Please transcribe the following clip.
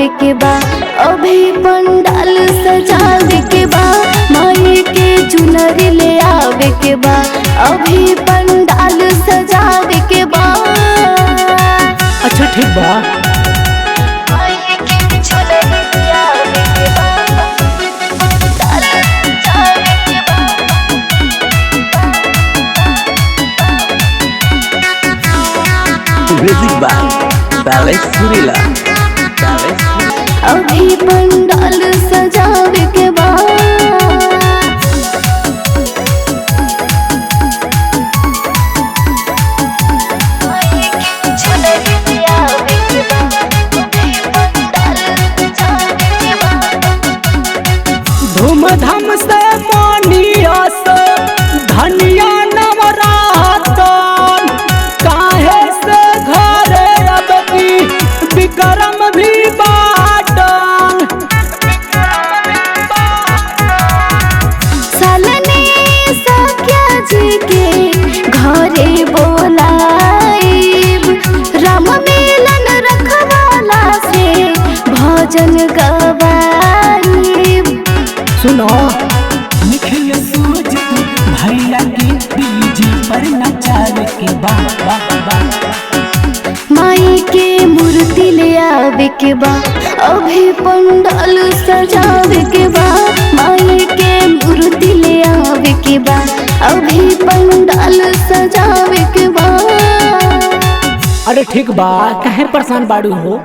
आवे के बा, अभी पंडाल सजावे के बा, माई के चुनरी ले आवे के बा, अभी पंडाल सजावे के बा। अच्छा ठीक बा। माई के चुनरी ले आवे के बा, पंडाल सजावे के बा। म्यूजिक बाय बैलेंस सुरीला। अभी पंडाल सजावे के बा, धूमधाम से मानिया से धनिया नवरातन, काहे से घरे अब की विक्रम भी बाटन। सालने सख्या जी के घरे बोलाइब, राम मिलन रखवाला से भजन गवाइब। सुनो निखिल सूझ भैया के डीजे पर नचावे के बा बा बा। माई के मूर्ति ले आवे के बा, अभी पंडाल सजावे के बा, माई के मूर्ति ले आवे के बा, अभी पंडाल सजावे के बा। अरे ठीक बा, काहे परेशान बाड़ू हो।